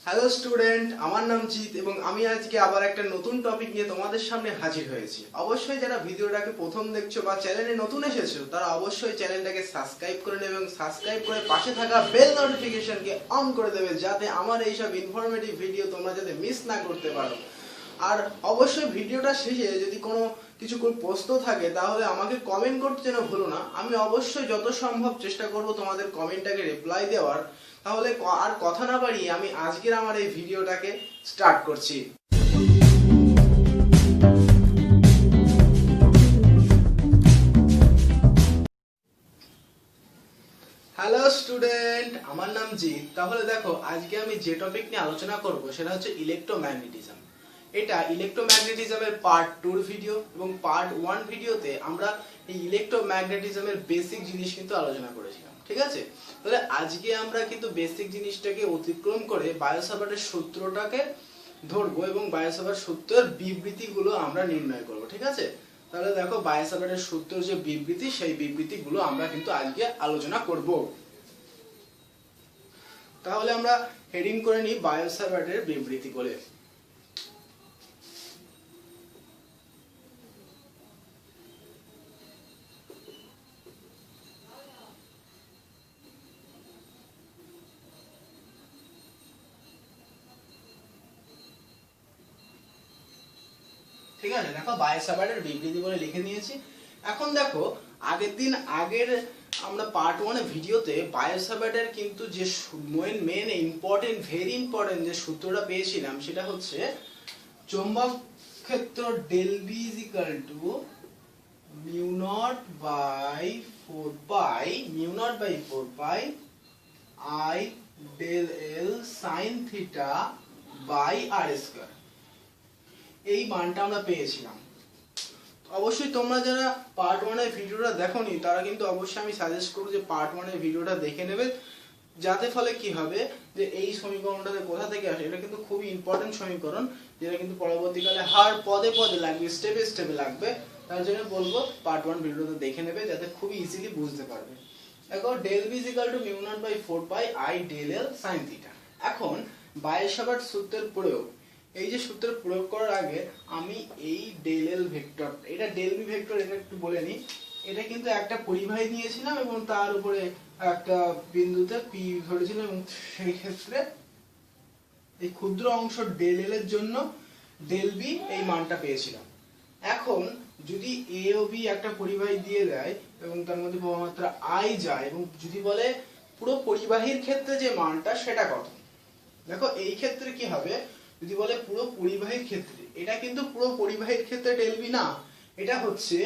Hello student, আমার নাম জিৎ এবং আমি আজকে আবার একটা নতুন টপিক নিয়ে তোমাদের সামনে হাজির হয়েছি। অবশ্যই যারা ভিডিওটাকে প্রথম দেখছো বা চ্যানেলে নতুন এসেছো তারা অবশ্যই চ্যানেলটাকে সাবস্ক্রাইব করে নেবে এবং সাবস্ক্রাইব করে পাশে থাকা বেল নোটিফিকেশনকে অন করে দেবে যাতে আমার এইসব ইনফরমেটিভ ভিডিও তোমরা যাতে মিস না করতে পারো। আর অবশ্যই ভিডিওটা শেষে যদি কোনো প্রশ্ন থাকে তাহলে আমাকে কমেন্ট করতে যেন ভুলো না। আমি অবশ্যই যত সম্ভব চেষ্টা করব তোমাদের কমেন্টটাকে রিপ্লাই দেওয়ার। তাহলে আর কথা না বাড়িয়ে আমি আজকের আমার এই ভিডিওটাকে স্টার্ট করছি। হ্যালো স্টুডেন্ট, আমার নাম জিৎ। তাহলে দেখো, আজকে আমি যে টপিক নিয়ে আলোচনা করব সেটা হচ্ছে ইলেকট্রোম্যাগনেটিজম। এটা ইলেকট্রোম্যাগনেটিজমের পার্ট 2 ভিডিও এবং পার্ট 1 ভিডিওতে আমরা এই ইলেকট্রোম্যাগনেটিজমের বেসিক জিনিস কিন্তু আলোচনা করেছিলাম, ঠিক আছে? তাহলে আজকে আমরা কিন্তু বেসিক জিনিসটাকে অতিক্রম করে বায়োসাভার্টের সূত্রটাকে ধরবো এবং বায়োসাভার্ট সূত্রের বিবৃতিগুলো আমরা নির্ণয় করব, ঠিক আছে? তাহলে দেখো, বায়োসাভার্টের সূত্রের যে বিবৃতি, সেই বিবৃতিগুলো আমরা কিন্তু আজকে আলোচনা করব। তাহলে আমরা হেডিং করে নিই বায়োসাভার্টের বিবৃতি বলে। ঠিক আছে, দেখো বায়োসাভার্টের বিবৃতি বলে লিখে নিয়েছি। এখন দেখো, আগের আমরা পার্ট 1 ভিডিওতে বায়োসাভার্টের কিন্তু যে মেন ইম্পর্টেন্ট, ভেরি ইম্পর্টেন্ট যে সূত্রটা পেয়েছিলাম সেটা হচ্ছে চৌম্বক ক্ষেত্র del B is equal to mu naught by 4 pi I del L sine theta by R square. এই মানটা আমরা পেয়েছিলাম। অবশ্যই তোমরা যারা পার্ট 1 এর ভিডিওটা দেখোনি তারা কিন্তু অবশ্যই আমি সাজেস্ট করব যে পার্ট 1 এর ভিডিওটা দেখে নেবে, যাতে ফলে কি হবে যে এই সমীকরণটাতে কোথা থেকে আসে। এটা কিন্তু খুবই ইম্পর্টেন্ট সমীকরণ, যেটা কিন্তু পরবর্তীকালে হার পদে পদে লাগবে, স্টেপে স্টেপে লাগবে। তার জন্য বলবো পার্ট 1 ভিডিওটা দেখে নেবে যাতে খুবই ইজিলি বুঝতে পারবে। দেখো, del B is equal to mu naught by 4 pi I del L sine theta. এখন বায়োসাভার্ট সূত্রের প্রয়োগ, এই যে সূত্রের প্রয়োগ করার আগে আমি এই ডেল এল ভেক্টর, এটা ডেল বি ভেক্টর, এটা একটু বলে নিই। এটা কিন্তু একটা পরিবাহী নিয়েছিলাম এবং তার উপরে একটা বিন্দুতে পি ধরেছিলাম এবং সেই ক্ষেত্রে এই ক্ষুদ্র অংশ ডেল এল এর জন্য ডেল বি এই মানটা পেয়েছিলাম। এখন যদি এ ও বি একটা পরিবাহী দিয়ে দেয় এবং তার মধ্যে প্রবাহমাত্রা আই যায় এবং যদি বলে পুরো পরিবাহীর ক্ষেত্রে যে মানটা সেটা কত। দেখো, এই ক্ষেত্রে কি হবে, যদি বলে পুরো পরিবাহীর ক্ষেত্রে, এটা কিন্তু পুরো পরিবাহীর ক্ষেত্রে ডেল বি না, এটা হচ্ছে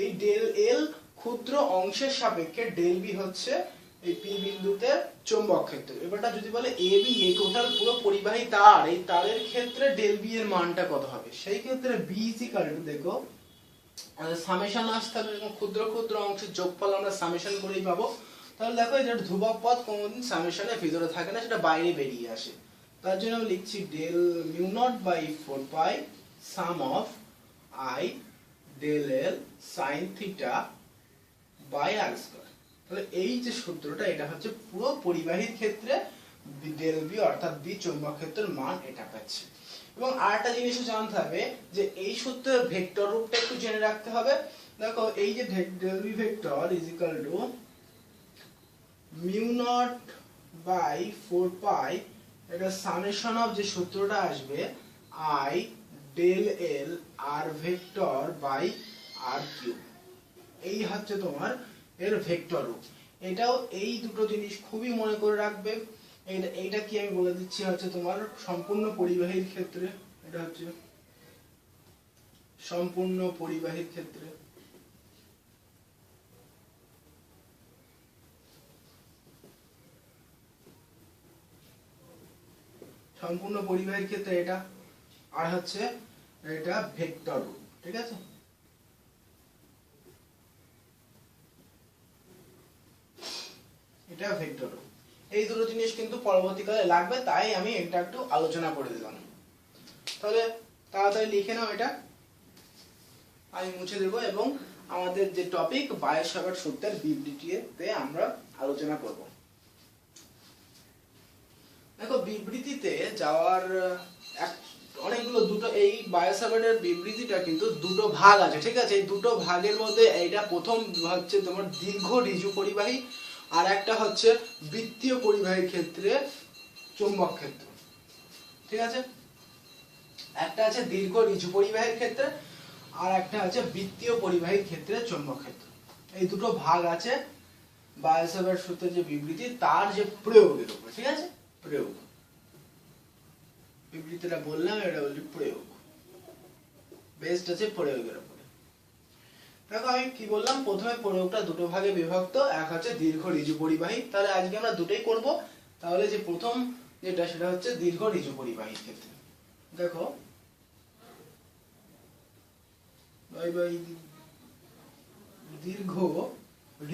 এই ডেল এল ক্ষুদ্র অংশের সাপেক্ষে ডেল বি হচ্ছে এই পি বিন্দুতে চৌম্বক ক্ষেত্র। এবারটা যদি বলে এ বি, এ টোটাল পুরো পরিবাহী তার, এই তারের ক্ষেত্রে ডেল বি এর মানটা কত হবে। সেই ক্ষেত্রে বি ইজ ইকুয়াল টু, দেখো সামেশন আসতে হবে এবং ক্ষুদ্র ক্ষুদ্র অংশের যোগফল আমরা সামেশন করেই পাবো। তাহলে দেখো, এটা ধ্রুবক পদ কোনদিন সামেশনের ভিতরে থাকে না, সেটা বাইরে বেরিয়ে আসে। তার জন্য আমি লিখছি del mu naught by 4 pi sum of I del L sine theta by R square. তাহলে এই যে সূত্রটা, এটা হচ্ছে পুরো পরিবাহীর ক্ষেত্রে ডেল বি অর্থাৎ বি চৌম্বক ক্ষেত্রের মান এটা পাচ্ছে। এবং আরেকটা জিনিসও জানতে হবে যে এই সূত্রের ভেক্টর রূপটা একটু জেনে রাখতে হবে। দেখো, এই যে del B vector is equal to mu naught by 4 pi, এটা সামেশন অফ যে সূত্রটা আসবে I del L R vector by R cube. এই হচ্ছে তোমার এর ভেক্টর রূপ। এটাও এই দুটো জিনিস খুবই মনে করে রাখবে। এইটা কি আমি বলে দিচ্ছি, হচ্ছে তোমার সম্পূর্ণ পরিবাহীর ক্ষেত্রে, এটা হচ্ছে সম্পূর্ণ পরিবাহীর ক্ষেত্রে। সম্পূর্ণ পরিবাহীর ক্ষেত্রে এটা, আর হচ্ছে এটা ভেক্টর রূপ, ঠিক আছে? এটা ভেক্টর রূপ। এই দুটো জিনিস কিন্তু পরবর্তীকালে লাগবে, তাই আমি এটা একটু আলোচনা করে দিলাম। তাহলে তাড়াতাড়ি লিখে নাও, এটা আমি মুছে দেব এবং আমাদের যে টপিক বায়োসাভার্ট সূত্রের বিবৃতিতে আমরা আলোচনা করব। দেখো, বিবৃতিতে যাওয়ার অনেকগুলো দুটো এই বায়োসাভার্টের বিবৃতিটা কিন্তু দুটো ভাগ আছে, ঠিক আছে। এই দুটো ভাগের মধ্যে এইটা প্রথম হচ্ছে তোমার দীর্ঘ ঋজু পরিবাহী, আর একটা হচ্ছে বৃত্তীয় পরিবাহীর ক্ষেত্রে চৌম্বক ক্ষেত্র, ঠিক আছে। একটা আছে দীর্ঘ ঋজু পরিবাহীর ক্ষেত্রে, আর একটা আছে বৃত্তীয় পরিবাহীর ক্ষেত্রে চৌম্বক ক্ষেত্র। এই দুটো ভাগ আছে বায়োসাভার্ট সূত্রের যে বিবৃতি তার যে প্রয়োগের উপর, ঠিক আছে। প্রয়োগ বিবৃতিটা বললাম, এটা বলি প্রয়োগ, বেস্ট আছে প্রয়োগের উপরে। দেখো আমি কি বললাম, প্রথমে প্রয়োগটা দুটো ভাগে বিভক্ত, এক হচ্ছে দীর্ঘ ঋজু পরিবাহী, তাহলে আজকে আমরা দুটোই করব। তাহলে যে প্রথম যেটা সেটা হচ্ছে দীর্ঘ ঋজু পরিবাহীর ক্ষেত্রে। দেখো দীর্ঘ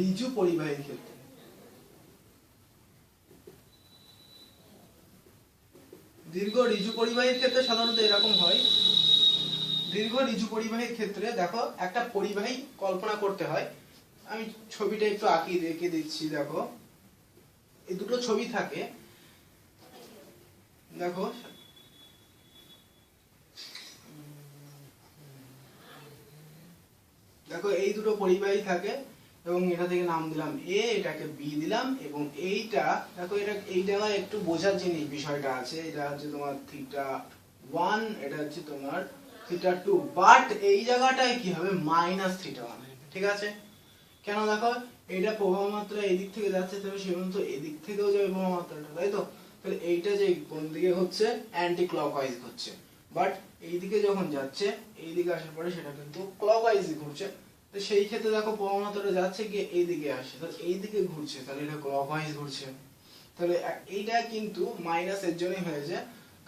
ঋজু পরিবাহীর ক্ষেত্রে দীর্ঘ ঋজু পরিবাহীর ক্ষেত্রে সাধারণত এরকম হয়। দীর্ঘ ঋজু পরিবাহীর ক্ষেত্রে দেখো একটা পরিবাহী কল্পনা করতে হয়। আমি ছবিটা একটু এঁকে দিচ্ছি। দেখো এই দুটো ছবি থাকে, দেখো দেখো এই দুটো পরিবাহী থাকে এবং এটা থেকে নাম দিলাম এ, এটাকে বি দিলাম, এবং এইটা দেখো এটা এই জায়গায় একটু বোঝার জিনিস বিষয়টা আছে। এটা হচ্ছে তোমার θ1, এটা হচ্ছে তোমার θ2, বাট এই জায়গাটায় কি হবে -θ1, ঠিক আছে। কেন, দেখো এটা প্রবাহ মাত্রা এই দিক থেকে যাচ্ছে, তবে সেজন্য এই দিক থেকেও যাবে প্রবাহ মাত্রাটা, তাই তো। তাহলে এইটা যে কোন দিকে হচ্ছে, অ্যান্টি ক্লকওয়াইজ হচ্ছে, বাট এই দিকে যখন যাচ্ছে, এই দিকে আসার পরে সেটা কিন্তু ক্লকওয়াইজ ঘুরছে। তো সেই ক্ষেত্রে দেখো প্রবাহ মাত্রাটা যাচ্ছে গিয়ে এই দিকে আসছে, তাহলে এই দিকে ঘুরছে, তাহলে এটা ক্লকওয়াইজ ঘুরছে। তাহলে এইটা কিন্তু মাইনাস এর জন্যই হয়েছে,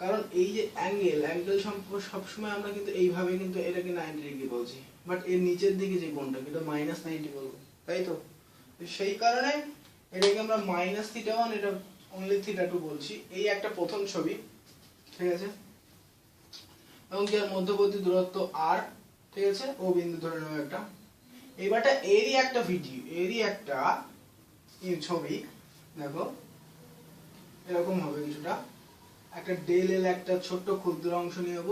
কারণ এই যে অ্যাঙ্গেল সম্পর্ক সবসময় আমরা কিন্তু এইভাবে কিন্তু এটাকে 90 ডিগ্রি বলছি, বাট এর নিচের দিকে যে কোণটা কিন্তু -90 বলবো, তাই তো। সেই কারণে এটাকে আমরা -θ1, এটা অনলি θ2 বলছি। এই একটা প্রথম ছবি, ঠিক আছে। এবং কি এর মধ্যবর্তী দূরত্ব r, ঠিক আছে, ও বিন্দু ধরে নাও একটা। এবারটা এরই একটা ভিডিও, এরই একটা ছবি, দেখো এরকম হবে কিছুটা। একটা ডেল এল একটা ছোট্ট ক্ষুদ্র অংশ নিয়ে নেব,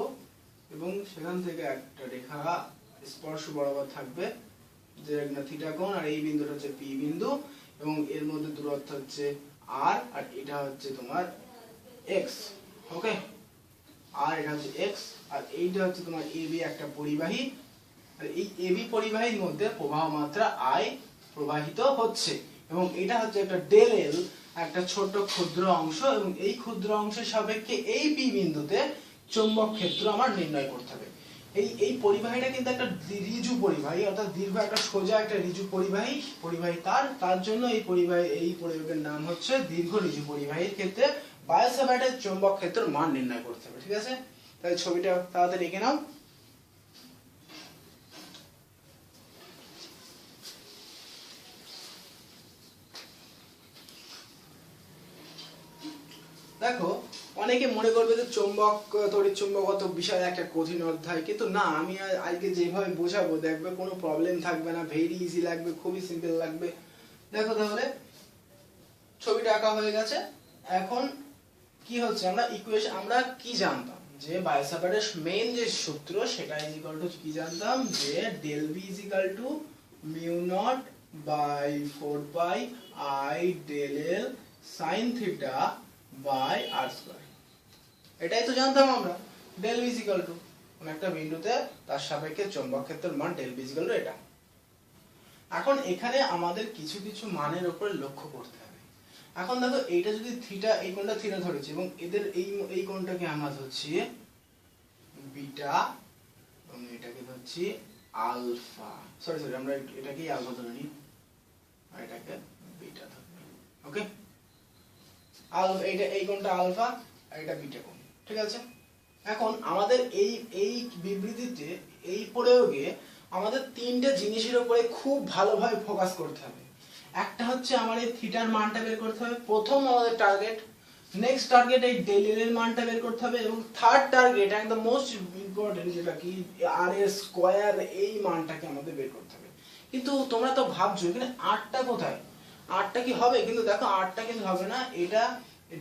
এবং সেখান থেকে একটা রেখা স্পর্শ বরাবর থাকবে যে একটা থিটা কোণ, আর এই বিন্দুটা হচ্ছে পি বিন্দু, এবং এর মধ্যে দূরত্ব হচ্ছে r, আর এটা হচ্ছে তোমার x, ওকে। আর এটা হচ্ছে x, আর এইটা হচ্ছে তোমার এবি একটা পরিবাহী, আর এই এবি পরিবাহীর মধ্যে প্রবাহ মাত্রা I প্রবাহিত হচ্ছে, এবং এটা হচ্ছে একটা ডেল এল একটা ছোট ক্ষুদ্র অংশ, এবং এই ক্ষুদ্র অংশের সাপেক্ষে এই পি বিন্দুতে চৌম্বক ক্ষেত্র আমার নির্ণয় করতে হবে। এই পরিবাহীটা কিন্তু একটা ঋজু পরিবাহী, অর্থাৎ দীর্ঘ একটা সোজা একটা ঋজু পরিবাহী তার জন্য এই প্রয়োগের নাম হচ্ছে দীর্ঘ ঋজু পরিবাহীর ক্ষেত্রে বায়োসাভার্টের চৌম্বক ক্ষেত্রের মান নির্ণয় করতে হবে, ঠিক আছে। তাহলে ছবিটা তাড়াতাড়ি এঁকে নাও। দেখো অনেকে মনে করবে যে তড়িৎ চুম্বকগত বিষয় একটা কঠিন অধ্যায়, কিন্তু না, আমি আজকে যেভাবে বোঝাবো দেখবে কোনো প্রবলেম থাকবে না, ভেরি ইজি লাগবে, খুবই সিম্পল লাগবে। দেখো তাহলে ছবিটা আঁকা হয়ে গেছে। এখন কি হচ্ছে, আমরা কি জানতাম যে বায়োসাভার্টের মেইন যে সূত্র সেটা ইকুয়াল টু কি জানতাম, যে del B is equal to mu naught by 4 pi I del L sine theta by R square. এটাই তো জানতাম আমরা, del B is equal to কোন একটা বিন্দুতে তার সাপেক্ষে চৌম্বক ক্ষেত্রের মান del B is equal to এটা। এখন এখানে আমাদের কিছু কিছু মানের উপরে লক্ষ্য করতে হবে। এখন দেখো এইটা যদি থিটা, এই কোণটা থিটা ধরেছি, এবং এদের এই কোণটাকে আমরা ধরছি বিটা, এবং এটাকে ধরছি আলফা, সরি আমরা এটাকেই আলফা ধরে নিই, আর এটাকে বিটা ধরে নিই, ওকে। এই কোণটা আলফা, আর এটা বিটা কোণ, ঠিক আছে। এখন আমাদের এই বিবৃতিতে, এই প্রয়োগে আমাদের তিনটে জিনিসের উপরে খুব ভালোভাবে ফোকাস করতে হবে। একটা হচ্ছে আমার এই থিটার মানটা বের করতে হবে, প্রথম আমাদের টার্গেট। নেক্সট টার্গেট এই ডেল এল এর মানটা বের করতে হবে, এবং থার্ড টার্গেট একদম মোস্ট ইম্পর্টেন্ট যেটা কি আর এর স্কয়ার, এই মানটাকে আমাদের বের করতে হবে। কিন্তু তোমরা তো ভাবছো এখানে আটটা কোথায়, আটটা কি হবে, কিন্তু দেখো আটটা কিন্তু হবে না, এটা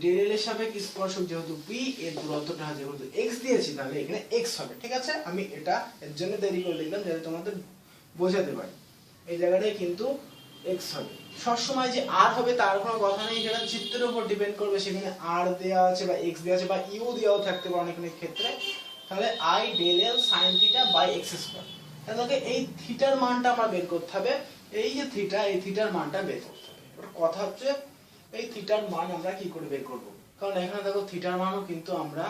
ডেল এল এর সাপেক্ষে স্পর্শক যেহেতু বি, এর দূরত্বটা যেহেতু এক্স দিয়েছি, তাহলে এখানে এক্স হবে। ঠিক আছে, আমি এটা এর জন্য দেরি করে লিখলাম যাতে তোমাদের বোঝাতে পারি। এই জায়গাটায় কিন্তু এক্স হবে। সবসময় যে আর হবে তার কোনো কথা নেই, যেটা চিত্রের উপর ডিপেন্ড করবে। সেখানে আর দেওয়া আছে বা এক্স দেওয়া আছে বা ইউ দেওয়াও থাকতে পারে অনেক অনেক ক্ষেত্রে। তাহলে I del L sine theta by X square. তাহলে এই থিটার মানটা আমরা বের করতে হবে। এই যে থিটা, এই থিটার মানটা বের করতে হবে। এবার কথা হচ্ছে এই থিটার মান আমরা কি করে বের করব? কারণ এখানে দেখো থিটার মানও কিন্তু আমরা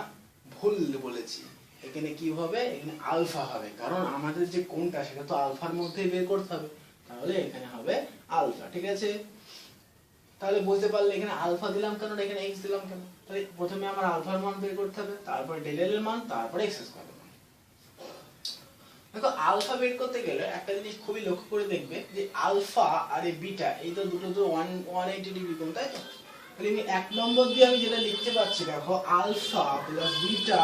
ভুল বলেছি। এখানে কি হবে? এখানে আলফা হবে, কারণ আমাদের যে কোণটা সেটা তো আলফার মধ্যেই বের করতে হবে। তাহলে এখানে হবে আলফা। ঠিক আছে, তাহলে বুঝতে পারলে এখানে আলফা দিলাম কেন, এখানে এক্স দিলাম কেন? তাহলে প্রথমে আমার আলফার মান বের করতে হবে, তারপরে ডেল এল এর মান, তারপরে এক্স স্কয়ার এর মান। দেখো আলফা বের করতে গেলে একটা জিনিস খুবই লক্ষ্য করে দেখবে যে আলফা আর এই বিটা, এই তো দুটো তো 180 ডিগ্রি কোণ, তাই তো? তাহলে আমি 1 নম্বর দিয়ে আমি যেটা লিখতে পাচ্ছি, দেখো alpha plus beta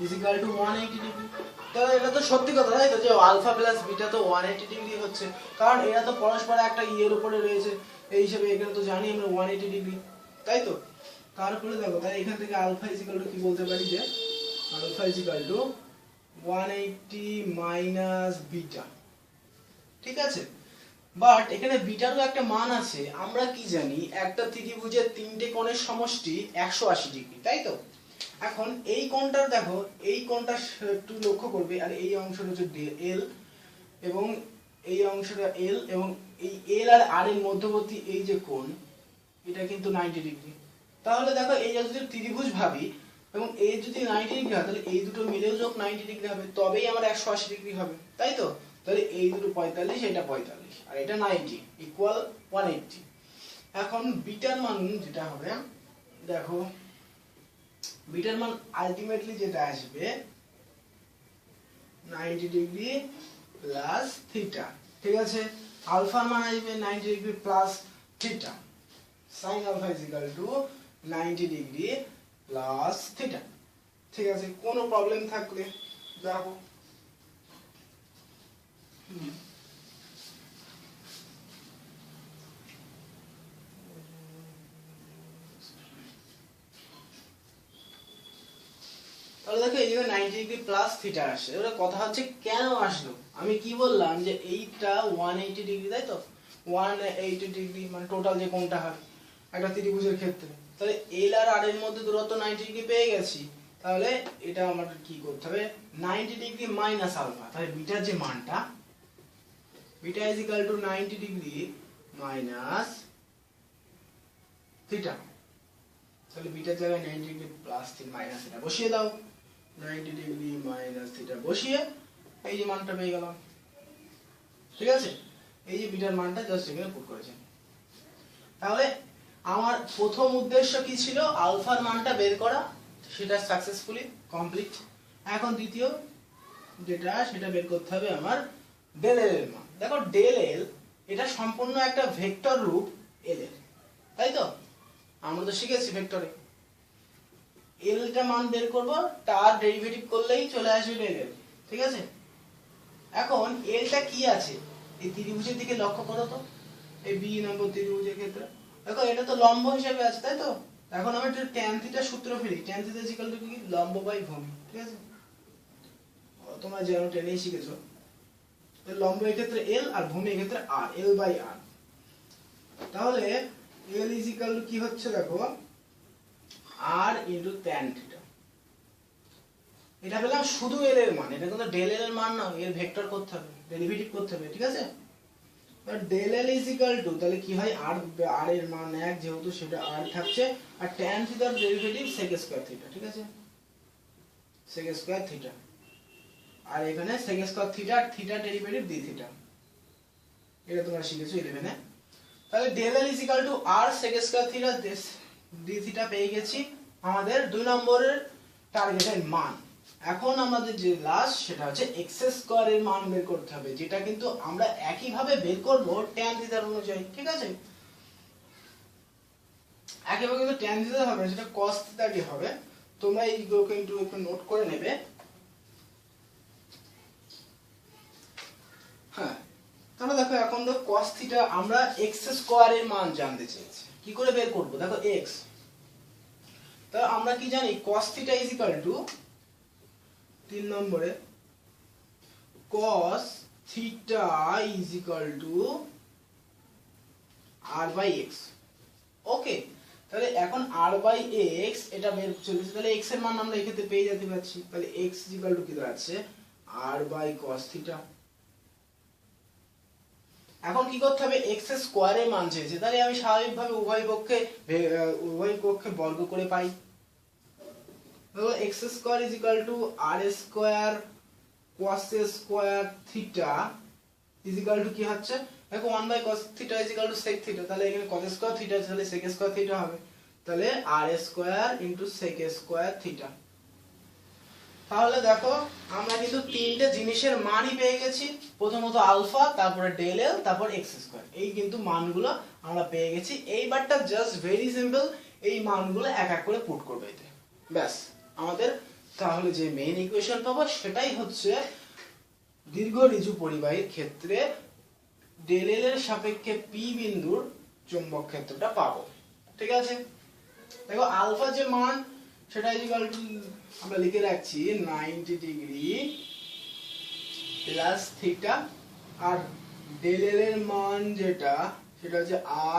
is equal to 180 degree. তাহলে এটা তো সত্যি কথা, তাই তো, যে আলফা প্লাস বিটা তো 180 ডিগ্রি হচ্ছে, কারণ এরা তো পরস্পর একটা এর উপরে রয়েছে। এই হিসেবে এখানে তো জানি আমরা 180 ডিগ্রি, তাই তো? তারপরে দেখো, তাই এখান থেকে আলফা ইজ ইকুয়াল টু কি বলতে পারি, যে alpha is equal to 180 minus beta. ঠিক আছে, বাট এখানে বিটারও একটা মান আছে। আমরা কি জানি, একটা ত্রিভুজের তিনটে কোণের সমষ্টি 180 ডিগ্রি, তাই তো? এখন এই কোণটার দেখো, এই কোণটা একটু লক্ষ্য করবে, আর এই অংশটা হচ্ছে এল, এবং এই অংশটা এল, এবং এই এল আর আর এর মধ্যবর্তী এই যে কোণ, এটা কিন্তু 90 ডিগ্রি। তাহলে দেখো এই যদি ত্রিভুজ ভাবি এবং এই যদি 90 ডিগ্রি হয়, তাহলে এই দুটো মিলেও যোগ 90 ডিগ্রি হবে, তবেই আমার 180 ডিগ্রি হবে, তাই তো? তাহলে এই দুটো 45, এটা 45 আর এটা 90 ইকুয়াল 180। এখন বিটার মান যেটা হবে, দেখো বিটার মান আলটিমেটলি যেটা আসবে 90 ডিগ্রি প্লাস থিটা। ঠিক আছে, আলফার মান আসবে 90 degree plus theta. sin alpha is equal to 90 degree plus theta. ঠিক আছে, কোনো প্রবলেম থাকলে দেখো। তাহলে দেখো এই জায়গায় 90 ডিগ্রি প্লাস থিটা আসে। এবার কথা হচ্ছে কেন আসলো? আমি কি বললাম যে এইটা 180 ডিগ্রি, তাই তো? 180 ডিগ্রি মানে টোটাল যে কোণটা হয় একটা ত্রিভুজের ক্ষেত্রে। তাহলে এল আর আর এর মধ্যে দূরত্ব 90 ডিগ্রি পেয়ে গেছি। তাহলে এটা আমাদের কি করতে হবে, 90 ডিগ্রি মাইনাস আলফা। তাহলে বিটার যে মানটা, beta is equal two 90 degree minus theta. তাহলে বিটার জায়গায় 90 ডিগ্রি প্লাস মাইনাস থিটা বসিয়ে দাও। 90 ডিগ্রি মাইনাস থিটা বসিয়ে এই যে মানটা পেয়ে গেলাম। ঠিক আছে, এই যে বিটার মানটা জাস্ট এখানে পুট করেছেন। তাহলে আমার প্রথম উদ্দেশ্য কি ছিল, আলফার মানটা বের করা, সেটা সাকসেসফুলি কমপ্লিট। এখন দ্বিতীয় যেটা, সেটা বের করতে হবে আমার ডেল এল এর মান। দেখো ডেল এল এটা সম্পূর্ণ একটা ভেক্টর রূপ এল এর, তাই তো? আমরা তো শিখেছি ভেক্টরে এলটা মান বের করব, তার ডেরিভেটিভ করলেই চলে আসবে ডেল এল। ঠিক আছে, এখন এলটা কি আছে এই ত্রিভুজের দিকে লক্ষ্য করো তো। এই বি নম্বর ত্রিভুজের ক্ষেত্রে দেখো এটা তো লম্ব হিসেবে আছে, তাই তো? এখন আমি একটু ট্যান থিটা সূত্র ফেলি। Tan theta is equal to কি, লম্ব বাই ভূমি। ঠিক আছে, তোমরা যেন টেনেই শিখেছো। লম্ব এর ক্ষেত্রে এল আর ভূমি এর ক্ষেত্রে আর, এল বাই আর। তাহলে এল ইজ ইকুয়াল টু কি হচ্ছে, দেখো আর ইনটু ট্যান থিটা। এটা পেলাম শুধু এল এর মান, এটা কিন্তু ডেল এল এর মান না, এর ভেক্টর করতে হবে, ডেরিভেটিভ করতে হবে। ঠিক আছে, del L is equal to তাহলে কি হয়, আর আর এর মান 1 যেহেতু সেটা আর থাকছে, আর ট্যান থিটার ডেরিভেটিভ sec স্কয়ার থিটা। ঠিক আছে, sec স্কয়ার থিটা, আর এখানে sec স্কয়ার থিটা আর থিটা ডেরিভেটিভ d থিটা। এটা তোমরা শিখেছো 11 এ। তাহলে del L is equal to r sec square theta d theta পেয়ে গেছি আমাদের 2 নম্বরের টার্গেটের মান। এখন আমাদের যে লাস্ট সেটা হচ্ছে এক্স স্কয়ার এর মান বের করতে হবে, যেটা কিন্তু আমরা একই ভাবে বের করব tan থিটার অনুযায়ী। ঠিক আছে, একইভাবে কিন্তু tan থিটা হবে, সেটা cos থিটা কি হবে, তোমরা এইগুলোকে একটু নোট করে নেবে। হ্যাঁ, তাহলে দেখো এখন তো cos থিটা আমরা x স্কয়ার এর মান জানতে চেয়েছি, কি করে বের করব? দেখো x তাহলে আমরা কি জানি cos theta is equal to 3 নম্বরে cos theta is equal to r by x। Okay, তাহলে এখন r বাই x এটা বের চলেছে, তাহলে x এর মান আমরা এক্ষেত্রে পেয়ে যেতে পারছি। তাহলে x ইজ ইকুয়াল টু কি দাঁড়াচ্ছে r বাই cos থিটা। এখন কি করতে হবে, x এর স্কয়ারের মান চেয়েছে, তাহলে আমি স্বাভাবিকভাবে উভয় পক্ষে বর্গ করে পাই। তাহলে x square is equal to r square cos square theta is equal to কি হচ্ছে, দেখো 1 by cos theta is equal to sec theta, তাহলে এখানে cos স্কয়ার থিটা আছে, তাহলে sec স্কয়ার থিটা হবে, তাহলে r square into sec square theta. তাহলে দেখো আমরা কিন্তু তিনটে জিনিসের মানই পেয়ে গেছি, প্রথমত আলফা, তারপরে ডেল এল, তারপর x স্কয়ার, এই কিন্তু মানগুলো আমরা পেয়ে গেছি। এইবারটা জাস্ট ভেরি সিম্পল, এই মানগুলো এক এক করে পুট করবে এতে, ব্যাস আমাদের তাহলে যে মেইন ইকুয়েশন পাবো সেটাই হচ্ছে দীর্ঘ ঋজু পরিবাহীর ক্ষেত্রে ডেল এল এর সাপেক্ষে পি বিন্দুর চৌম্বক ক্ষেত্রটা পাবো। ঠিক আছে, দেখো আলফা যে মান সেটা ইকুয়াল টু আমরা লিখে রাখছি 90 ডিগ্রি প্লাস থিটা, আর ডেল এল এর মান যেটা সেটা হচ্ছে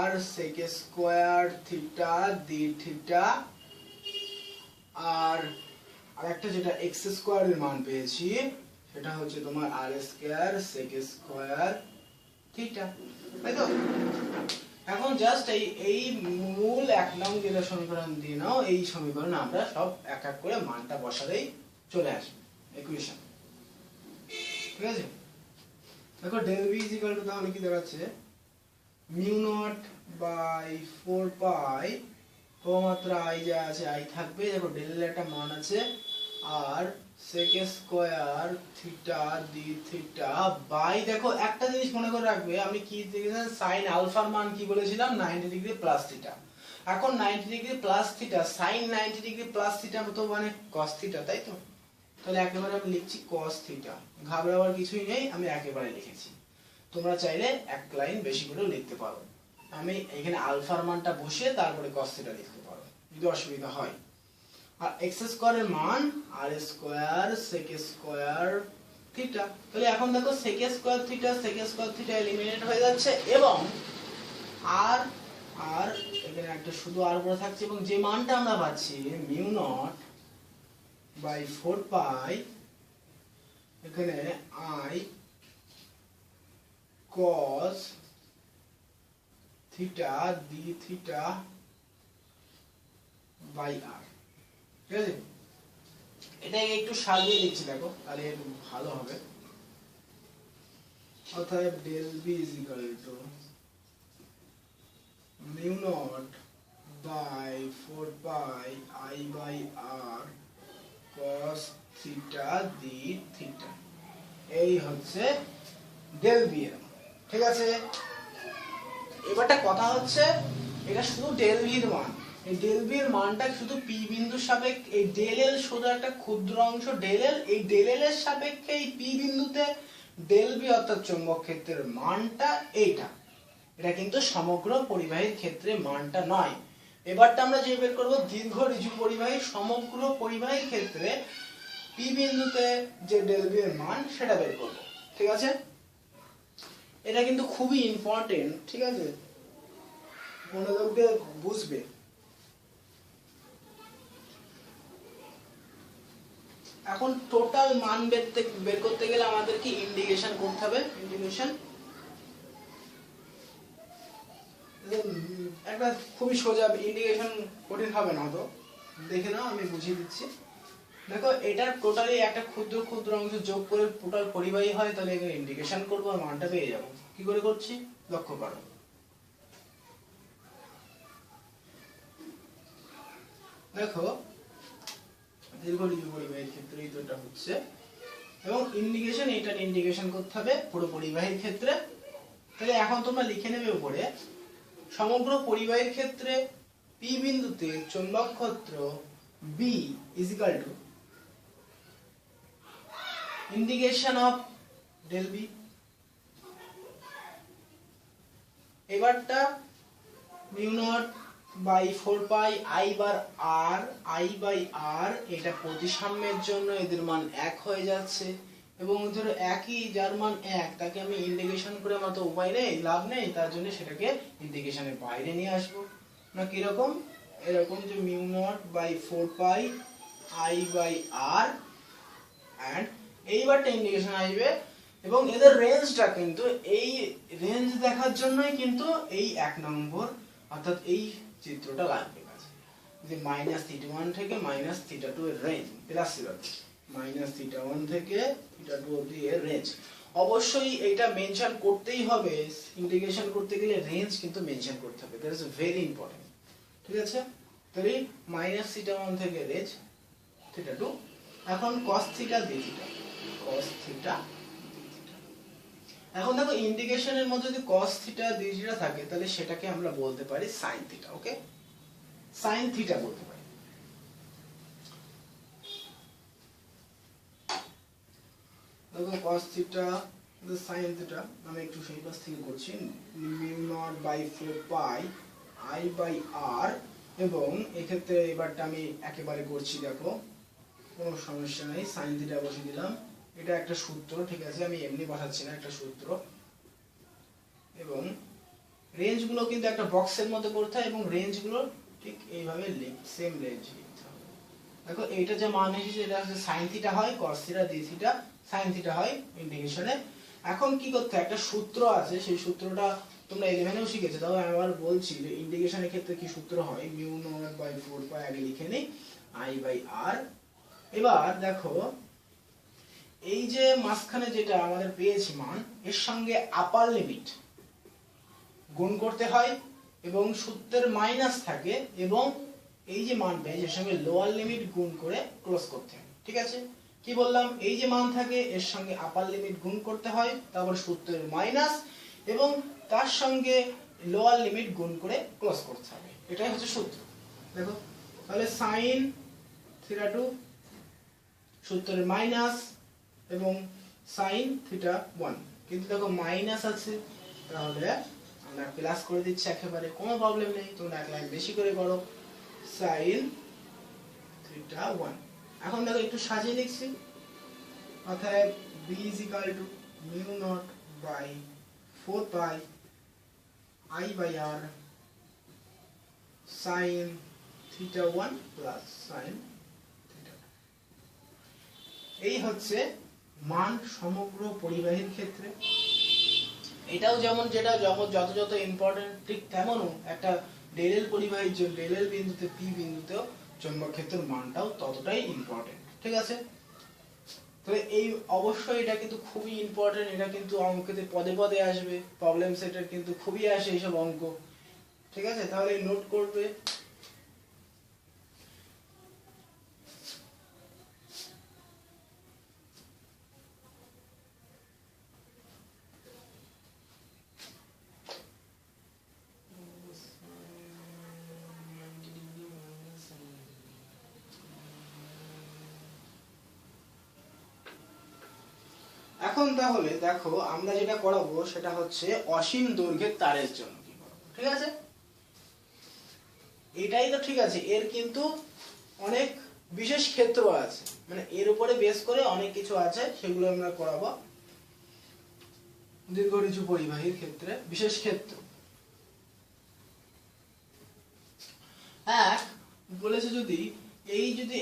r sec square theta d theta, আর আরেকটা যেটা x স্কয়ার এর মান পেয়েছি সেটা হচ্ছে তোমার r square sec square theta, তাই তো? এখন জাস্ট এই মূল 1 নং যেটা সমীকরণ দিয়ে নাও, এই সমীকরণে আমরা সব এক এক করে মানটা বসালেই চলে আসবে ইকুয়েশন। ঠিক আছে, দেখো del v is equal to তাহলে কি দাঁড়াচ্ছে মিউ নট বাই 4 পাই, ও মাত্র i যা আছে i থাকবে, দেখো ডেল এর একটা মান আছে আর sec square theta d theta by, দেখো একটা জিনিস মনে করে রাখবে, আমি কি দেখেছিলাম sin আলফার মান কি বলেছিলাম 90 ডিগ্রি প্লাস থিটা। এখন 90 degree plus theta, sin 90 degree plus theta তো মানে cos থিটা, তাই তো? তাহলে একেবারে আমি লিখছি cos থিটা, ঘাবড়াবার কিছুই নেই, আমি একেবারে লিখেছি। তোমরা চাইলে এক লাইন বেশি করেও লিখতে পারো, আমি এখানে আলফার মানটা বসিয়ে তারপরে cos থিটা লিখতে পারো যদি অসুবিধা হয়। আর x স্কয়ার এর মান r square sec square theta, তাহলে এখন দেখো sec স্কয়ার থিটা এলিমিনেট হয়ে যাচ্ছে, এবং r এখানে একটা শুধু r পড়ে থাকছে, এবং যে মানটা আমরা পাচ্ছি মিউ নট বাই 4 পাই, এখানে i cos theta d theta by r। ঠিক আছে, এটাকে একটু সাজিয়ে লিখছি দেখো, তাহলে ভালো হবে। অতএব del v is equal to mu naught by 4 pi i by r cos theta d theta, এই হচ্ছে ডেল v এর। ঠিক আছে, এবারটা কথা হচ্ছে এটা শুধু ডেল v এর মান, এই ডেল v এর মানটা শুধু p বিন্দুর সাপেক্ষে, এই ডেল l শুধু একটা ক্ষুদ্র অংশ ডেল l, এই ডেল l এর সাপেক্ষে এই p বিন্দুতে ডেল v অর্থাৎ চৌম্বক ক্ষেত্রের মানটা এইটা, এটা কিন্তু সমগ্র পরিবাহীর ক্ষেত্রে মানটা নয়। এবারটা আমরা যে বের করব দীর্ঘ ঋজু পরিবাহী সমগ্র পরিবাহীর ক্ষেত্রে p বিন্দুতে যে ডেল v এর মান সেটা বের করব। ঠিক আছে, এটা কিন্তু খুবই ইম্পর্টেন্ট। ঠিক আছে, মনোযোগ দিয়ে বুঝবে। এখন টোটাল মান বের করতে গেলে আমাদের কি ইন্টিগ্রেশন করতে হবে, ইন্টিগ্রেশন একটা খুবই সোজা, ইন্টিগ্রেশন কঠিন হবে না, তো দেখে নাও আমি বুঝিয়ে দিচ্ছি। দেখো এটা টোটালি একটা ক্ষুদ্র ক্ষুদ্র অংশ যোগ করে টোটাল পরিবাহী হয়, তাহলে এখানে ইন্টিগ্রেশন করব আর মানটা পেয়ে যাব। কি করে করছি লক্ষ্য করো, দেখো দীর্ঘ ঋজু পরিবাহীর ক্ষেত্রে এই দুটো হচ্ছে, এবং ইন্টিগ্রেশন এটা ইন্টিগ্রেশন করতে হবে পুরো পরিবাহীর ক্ষেত্রে। তাহলে এখন তোমরা লিখে নেবে উপরে সমগ্র পরিবাহীর ক্ষেত্রে p বিন্দুতে চৌম্বক ক্ষেত্র B is equal to integration of del B। এবারটা mu naught by 4 pi I bar r, I by r, এটা প্রতিসাম্যের জন্য এদের মান 1 হয়ে যাচ্ছে। এবং ধরো একই যার মান 1 তাকে আমি ইন্টিগ্রেশন করে আমার তো উপায় নেই, লাভ নেই, তার জন্য সেটাকে ইন্টিগ্রেশনের বাইরে নিয়ে আসবো। না কিরকম, এরকম যে mu naught by 4 pi I by r, and এইবারটা ইন্টিগ্রেশন আসবে। এবং এদের রেঞ্জটা কিন্তু এই রেঞ্জ দেখার জন্যই কিন্তু এই 1 নম্বর অর্থাৎ এই চিত্রটা লাগবে কাছে, যে -θ1 থেকে -θ2 এর রেঞ্জ প্লাস -θ1 থেকে θ2 অবধি এর রেঞ্জ। অবশ্যই এটা মেনশন করতেই হবে, ইন্টিগ্রেশন করতে গেলে রেঞ্জ কিন্তু মেনশন করতে হবে, দ্যাট ইজ ভেরি ইম্পর্টেন্ট। ঠিক আছে, তাহলে -θ1 থেকে রেঞ্জ θ2। এখন cos θ dθ, cos θ। এখন দেখো ইন্টিগ্রেশনের মধ্যে যদি cos θ dθ থাকে তাহলে সেটাকে আমরা বলতে পারি sin θ। ওকে, sin θ বলতে পারি। দেখো cos θ sin θ আমি একটু সেই পাশ থেকে করছি, mu naught by 4 pi I by r. এবং এক্ষেত্রে এবারটা আমি একেবারে করছি, দেখো কোনো সমস্যা নেই, sin θ বসিয়ে দিলাম। এটা একটা সূত্র, ঠিক আছে, আমি এমনি বসাচ্ছি না, একটা সূত্র। এবং রেঞ্জগুলো কিন্তু একটা বক্সের মধ্যে করতে হয় এবং রেঞ্জগুলো ঠিক এইভাবে সেম রেঞ্জ লিখতে হবে। দেখো এইটা যে মান এসেছে এটা হচ্ছে sin θ হয়, cos θ dθ sin θ হয় ইন্টিগ্রেশনে। এখন কি করতে হয়, একটা সূত্র আছে, সেই সূত্রটা তোমরা 11এও শিখেছো, তাও আমি আবার বলছি যে ইন্টিগ্রেশনের ক্ষেত্রে কি সূত্র হয়, মিউ নট বাই 4 পাই আগে লিখে নিই আই বাই আর। এবার দেখো এই যে মাঝখানে যেটা আমাদের পেয়েছি মান, এর সঙ্গে আপার লিমিট গুণ করতে হয় এবং সূত্রের মাইনাস থাকে, এবং এই যে মান পেয়েছি এর সঙ্গে লোয়ার লিমিট গুণ করে ক্লোজ করতে হয়। ঠিক আছে, কি বললাম, এই যে মান থাকে এর সঙ্গে আপার লিমিট গুণ করতে হয়, তারপর সূত্রের মাইনাস এবং তার সঙ্গে লোয়ার লিমিট গুণ করে ক্লোজ করতে হবে, এটাই হচ্ছে সূত্র। দেখো তাহলে sin θ2 সূত্রের মাইনাস এবং sin θ1, কিন্তু দেখো মাইনাস আছে, তাহলে আমরা প্লাস করে দিচ্ছি একেবারে, কোনো প্রবলেম নেই, তোমরা এক লাইন বেশি করে করো sin θ1। এখন দেখো একটু সাজিয়ে লিখছি, অর্থাৎ b = mu naught by 4 pi I by r sin θ1 plus sin θ2। এই হচ্ছে মান সমগ্র পরিবাহীর ক্ষেত্রে। এটাও যেমন যেটা যত যত ইম্পর্টেন্ট, ঠিক তেমনও একটা ডেল পরিবাহীর জন্য ডেল বিন্দুতে পি বিন্দুতেও চৌম্বক ক্ষেত্রের মানটাও ততটাই ইম্পর্টেন্ট। ঠিক আছে, তো এই অবশ্যই এটা কিন্তু খুবই ইম্পর্টেন্ট, এটা কিন্তু অঙ্কেতে পদে পদে আসবে, প্রবলেম সেটের কিন্তু খুবই আসে এইসব অঙ্ক। ঠিক আছে, তাহলে নোট করবে। এখন তাহলে দেখো আমরা যেটা করাবো সেটা হচ্ছে অসীম দৈর্ঘ্যের তারের জন্য কি করব। ঠিক আছে, এটাই তো ঠিক আছে, এর কিন্তু অনেক বিশেষ ক্ষেত্র আছে, মানে এর উপরে বেস করে অনেক কিছু আছে, সেগুলো আমরা করাবো। দীর্ঘ পরিবাহীর ক্ষেত্রে বিশেষ ক্ষেত্র এক বলেছে, যদি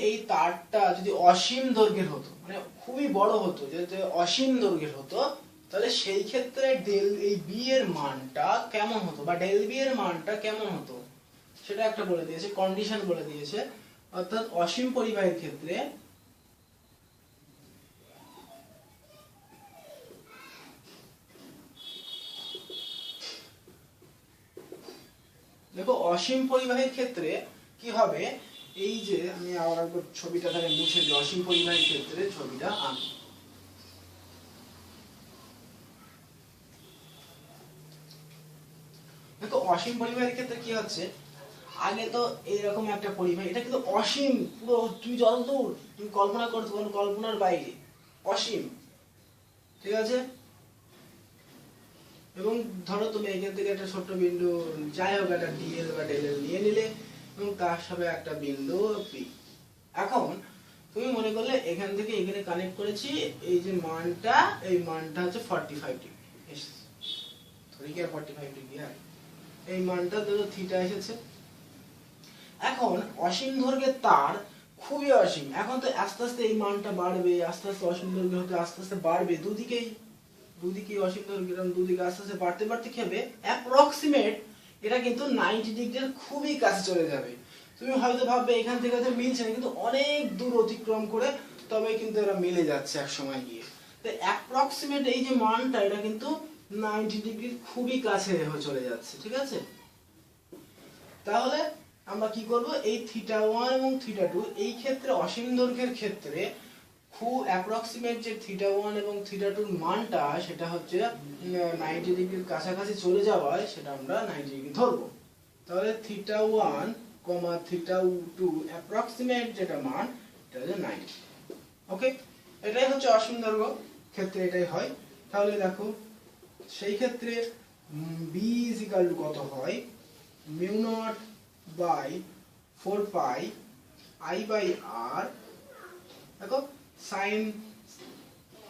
এই তারটা যদি অসীম দৈর্ঘ্যের হতো, মানে খুবই বড় হতো, যদি অসীম দৈর্ঘ্যের হতো, তাহলে সেই ক্ষেত্রে ডেল এই বি এর মানটা কেমন হতো, বা ডেল বি এর মানটা কেমন হতো, সেটা একটা বলে দিয়েছে, কন্ডিশন বলে দিয়েছে। অর্থাৎ অসীম পরিবাহীর ক্ষেত্রে দেখো অসীম পরিবাহীর ক্ষেত্রে কি হবে, এই যে আমি আবার একবার ছবিটা তাহলে মুছে দিই, অসীম পরিবাহীর ক্ষেত্রে ছবিটা আঁকি। দেখো অসীম পরিবাহীর ক্ষেত্রে কি হচ্ছে, আগে তো এইরকম একটা পরিবাহী, এটা কিন্তু অসীম, পুরো তুমি যতদূর তুমি কল্পনা করতে পারো কল্পনার বাইরে, অসীম। ঠিক আছে, এবং ধরো তুমি এখান থেকে একটা ছোট্ট বিন্দু যাই হোক একটা ডিএল বা ডেলএল নিয়ে নিলে এবং তার সাথে একটা বিন্দু পি। এখন তুমি মনে করলে এখান থেকে এখানে কানেক্ট করেছি, এই যে মানটা, এই মানটা হচ্ছে 45 ডিগ্রি এসেছে, ধরি কি 45 ডিগ্রি, হ্যাঁ এই মানটা ধরো থিটা এসেছে। এখন অসীম দৈর্ঘ্যের তার খুবই অসীম, এখন তো আস্তে আস্তে এই মানটা বাড়বে, আস্তে আস্তে অসীম দৈর্ঘ্য হতে আস্তে আস্তে বাড়বে, দুদিকেই অসীম দৈর্ঘ্য, দুদিকে আস্তে আস্তে বাড়তে বাড়তে কি হবে, অ্যাপ্রক্সিমেট এটা কিন্তু 90 ডিগ্রির খুবই কাছে চলে যাবে। তুমি হয়তো ভাববে এখান থেকে তো মিলছে না, কিন্তু অনেক দূর অতিক্রম করে তবে কিন্তু এরা মিলে যাচ্ছে এক সময় গিয়ে। তো অ্যাপ্রক্সিমেট এই যে মানটা এটা কিন্তু 90 ডিগ্রির খুবই কাছে চলে যাচ্ছে, ঠিক আছে। তাহলে আমরা কি করব, এই θ1 এবং θ2 এই ক্ষেত্রে অসীম দৈর্ঘ্যের ক্ষেত্রে খুব অ্যাপ্রক্সিমেট যে θ1 এবং θ2 এর মানটা সেটা হচ্ছে 90 ডিগ্রির কাছাকাছি চলে যাওয়ায় সেটা আমরা 90 ডিগ্রি ধরব। তাহলে θ1, θ2 অ্যাপ্রক্সিমেট যেটা মান এটা হচ্ছে 90। ওকে, এটাই হচ্ছে অসীম দৈর্ঘ্য ক্ষেত্রে এটাই হয়। তাহলে দেখো সেই ক্ষেত্রে b কত হয়, μ0 by 4 pi I by r, দেখো sin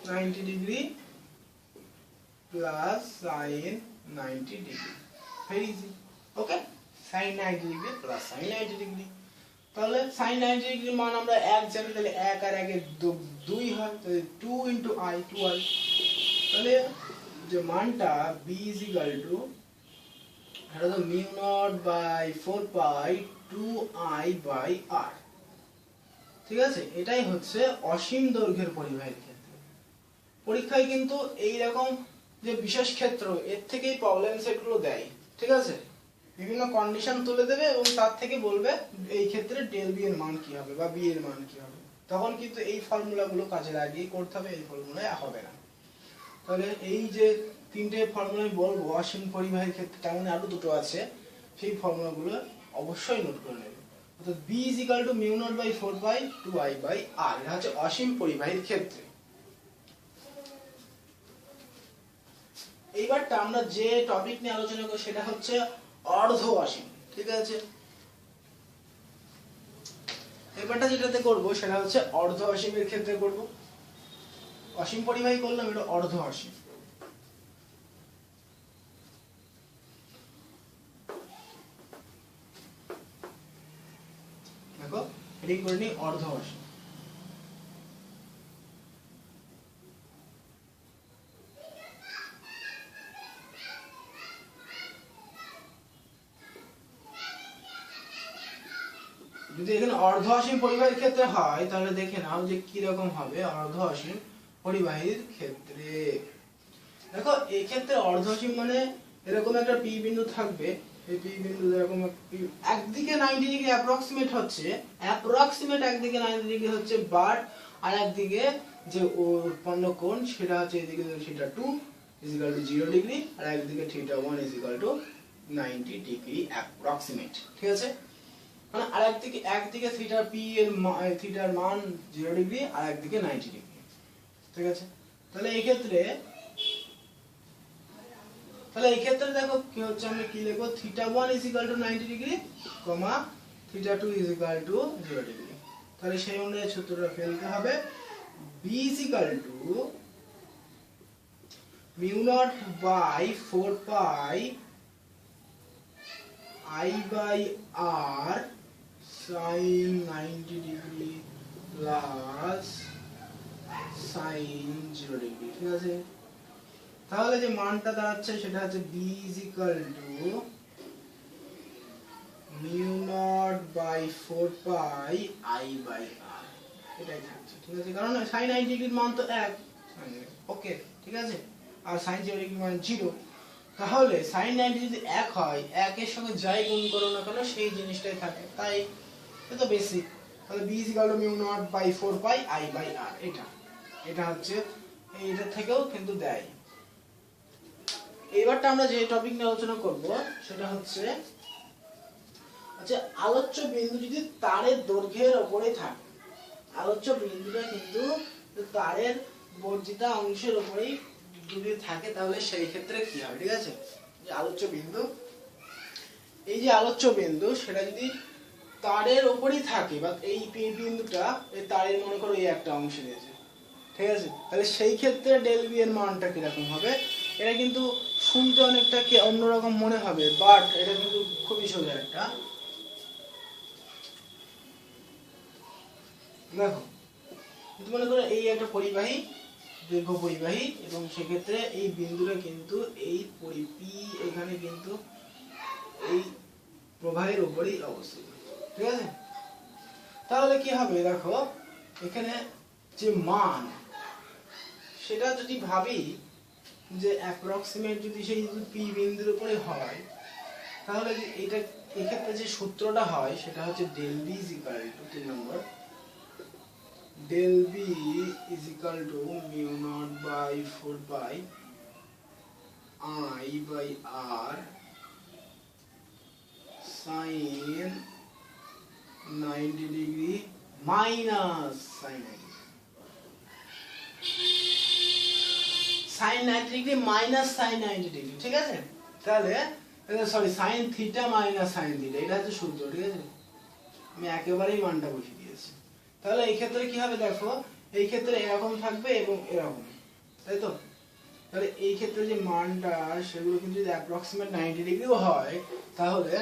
90 degree plus sin 90 degree, very easy. Okay, sin 90 degree plus sin 90 degree. তাহলে sin 90 ডিগ্রির মান আমরা 1 জানি, তাহলে 1 আর 1 এর 2 হয়, তাহলে 2 * i 2i। তাহলে যে মানটা b এটা তো μ0 by 4 pi 2i by r, ঠিক আছে। এটাই হচ্ছে অসীম দৈর্ঘ্যের পরিবাহীর ক্ষেত্রে। পরীক্ষায় কিন্তু এই রকম যে বিশেষ ক্ষেত্র এর থেকেই প্রবলেম সেটগুলো দেয়, ঠিক আছে। বিভিন্ন কন্ডিশন তুলে দেবে এবং তার থেকে বলবে এই ক্ষেত্রে ডেল বি এর মান কি হবে বা বি এর মান কি হবে, তখন কিন্তু এই ফর্মুলাগুলো কাজে লাগিয়ে করতে হবে, এই ফর্মুলায় হবে না। তাহলে এই যে তিনটে ফর্মুলা বলবো অসীম পরিবাহীর ক্ষেত্রে, তেমন আরো দুটো আছে, সেই ফর্মুলাগুলো অবশ্যই নোট করে নেবে। অর্থাৎ b μ0 by 4 pi 2i by r, এটা হচ্ছে অসীম পরিবাহীর ক্ষেত্রে। এইবারটা আমরা যে টপিক নিয়ে আলোচনা করব সেটা হচ্ছে অর্ধ অসীম, ঠিক আছে। এবারটা যেটাতে করব সেটা হচ্ছে অর্ধ অসীমের ক্ষেত্রে করব। অসীম পরিবাহী করলাম, এটা অর্ধ অসীম। দেখো এটাই করে নি অর্ধ অসীম। যদি এখানে অর্ধ অসীম পরিবাহীর ক্ষেত্রে হয় তাহলে দেখে নাও যে কি রকম হবে অর্ধ অসীম পরিবাহীর ক্ষেত্রে। দেখো এই ক্ষেত্রে অর্ধ অসীম মানে এরকম একটা পি বিন্দু থাকবে, এই পি বিন্দু এরকম একদিকে 90 ডিগ্রি অ্যাপ্রক্সিমেট হচ্ছে, একদিকে 90 ডিগ্রি হচ্ছে, বাট আর একদিকে যে উৎপন্ন কোণ সেটা হচ্ছে এদিকে θ2 0 ডিগ্রি আর একদিকে θ1 90 ডিগ্রি অ্যাপ্রক্সিমেট, ঠিক আছে। মানে আর একদিকে থিটার মান 0 ডিগ্রি আর একদিকে 90 ডিগ্রি, ঠিক আছে। তাহলে এই ক্ষেত্রে দেখো কি হচ্ছে, আমরা কি লিখব, θ1 90 ডিগ্রি, θ2 0 ডিগ্রি। তাহলে সেই অনুযায়ী সূত্রটা ফেলতে হবে, b μ0 by 4 pi I by r sin 90 degree plus sin 0 degree, ঠিক আছে। তাহলে যে মানটা দাঁড়াচ্ছে সেটা হচ্ছে b μ0 by 4 pi I by r, এটাই থাকছে, ঠিক আছে। কারণ sin 90 ডিগ্রির মান তো 1, ওকে, ঠিক আছে, আর sin 0 ডিগ্রির মান 0। তাহলে sin 90 যদি 1 হয়, 1 এর সঙ্গে যাই গুণ করো না কেন সেই জিনিসটাই থাকে, তাই এটা বেসিক। তাহলে b μ0 by 4 pi I by r, এটা হচ্ছে এইটা থেকেও কিন্তু দেয়। এবারটা আমরা যে টপিক নিয়ে আলোচনা করব সেটা হচ্ছে আচ্ছা আলোচ্য বিন্দু যদি তারের দৈর্ঘ্যের উপরে থাকে, আলোচ্য বিন্দুটা কিন্তু তারের বর্ধিত অংশের উপরেই যদি থাকে তাহলে সেই ক্ষেত্রে কি হবে, ঠিক আছে? যে আলোচ্য বিন্দু, এই যে আলোচ্য বিন্দু সেটা যদি তারের উপরই থাকে বা এই বিন্দুটা এই তারের মনে করো এই একটা অংশে রয়েছে, ঠিক আছে? তাহলে সেই ক্ষেত্রে ডেল বি এর মানটা কিরকম হবে? এটা কিন্তু শুনতে অনেকটা অন্যরকম মনে হবে, বাট এটা কিন্তু খুবই সোজা একটা। দেখো মনে করো এই একটা পরিবাহী, দীর্ঘ পরিবাহী, এবং সেক্ষেত্রে এই বিন্দুটা কিন্তু এই পি এখানে কিন্তু এই প্রবাহের উপরেই অবস্থিত, ঠিক আছে? তাহলে কি হবে দেখো, এখানে যে মান সেটা যদি ভাবি যে অ্যাপ্রক্সিমেট যদি সেই পি বিন্দুর উপরে হয়, তাহলে এটা এক্ষেত্রে যে সূত্রটা হয় সেটা হচ্ছে del B is equal to 3 নম্বর, del B is equal to mu naught by 4 pi I by R sin 90 degree minus sin 90 degree minus sin 90 degree, ঠিক আছে? তাহলে sorry sin theta minus sin theta, এটা হচ্ছে সূত্র, ঠিক আছে? আমি একেবারেই মানটা বসিয়ে দিয়েছি। তাহলে এই ক্ষেত্রে কি হবে দেখো, এই ক্ষেত্রে এরকম থাকবে এবং এরকম, তাই তো? তাহলে এই ক্ষেত্রে যে মানটা সেগুলো কিন্তু যদি অ্যাপ্রক্সিমেট 90 ডিগ্রিও হয়, তাহলে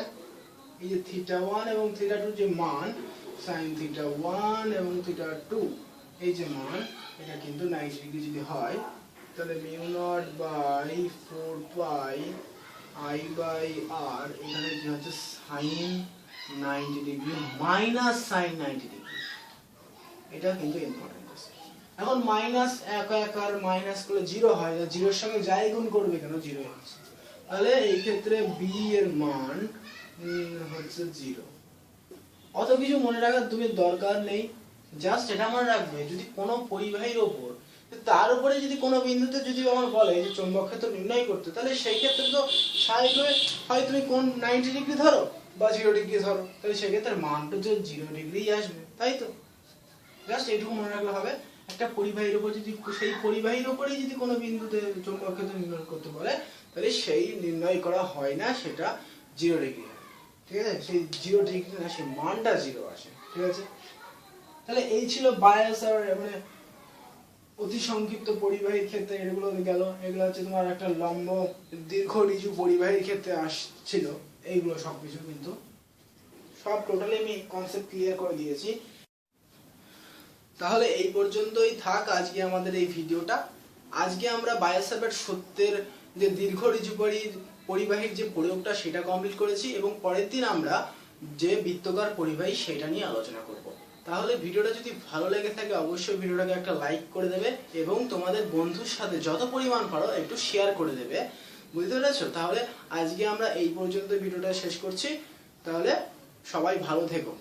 এই যে থিটা 1 এবং থিটা 2 যে মান, sin থিটা 1 এবং থিটা 2 এই যে মান, এটা কিন্তু 90 ডিগ্রি যদি হয়, তাহলে mu naught by 4 pi I by R এখানে কি হচ্ছে sin 90 degree minus sin 90 degree. এটা কিন্তু ইম্পর্টেন্ট আছে। এখন মাইনাস এক আর মাইনাস করলে 0 হয়, জিরোর সঙ্গে যাই গুণ করবে কেন 0 হচ্ছে। তাহলে এই ক্ষেত্রে b এর মান হচ্ছে 0। অত কিছু মনে রাখার তুমি দরকার নেই, জাস্ট এটা মনে রাখবে যদি কোনো পরিবাহীর উপর, তার উপরে যদি কোনো বিন্দুতে যদি আমার বলে যে চৌম্বক ক্ষেত্র নির্ণয় করতে, তাহলে সেই ক্ষেত্রে তো স্বাভাবিকভাবে হয় তুমি কোন 90 ডিগ্রি ধরো বা 0 ডিগ্রি ধরো, তাহলে সেই ক্ষেত্রে মানটা যে 0 ডিগ্রি আসবে, তাই তো? জাস্ট এইটুকু মনে রাখলে হবে। একটা পরিবাহীর উপর যদি, সেই পরিবাহীর উপরেই যদি কোনো বিন্দুতে চৌম্বক ক্ষেত্র নির্ণয় করতে বলে, তাহলে সেই নির্ণয় করা হয় না, সেটা 0 ডিগ্রি, ঠিক আছে? সেই 0 ডিগ্রি না, সেই মানটা 0 আসে, ঠিক আছে? তাহলে এই ছিল বায়োসাভার্ট মানে অতি সংক্ষিপ্ত পরিবাহীর ক্ষেত্রে এগুলো গেল। এগুলো হচ্ছে তোমার একটা লম্ব দীর্ঘ ঋজু পরিবাহীর ক্ষেত্রে আসছিল এইগুলো সবকিছু, কিন্তু সব টোটালি আমি কনসেপ্ট ক্লিয়ার করে দিয়েছি। তাহলে এই পর্যন্তই থাক আজকে আমাদের এই ভিডিওটা। আজকে আমরা বায়োসাভার্ট সূত্রের যে দীর্ঘ ঋজু পরিবাহীর যে প্রয়োগটা সেটা কমপ্লিট করেছি, এবং পরের দিন আমরা যে বৃত্তাকার পরিবাহী সেটা নিয়ে আলোচনা করব। তাহলে ভিডিওটা যদি ভালো লেগে থাকে অবশ্যই ভিডিওটাকে একটা লাইক করে দেবে এবং তোমাদের বন্ধুর সাথে যত পরিমাণ পারো একটু শেয়ার করে দেবে, বুঝতে পেরেছো? তাহলে আজকে আমরা এই পর্যন্ত ভিডিওটা শেষ করছি। তাহলে সবাই ভালো থেকো।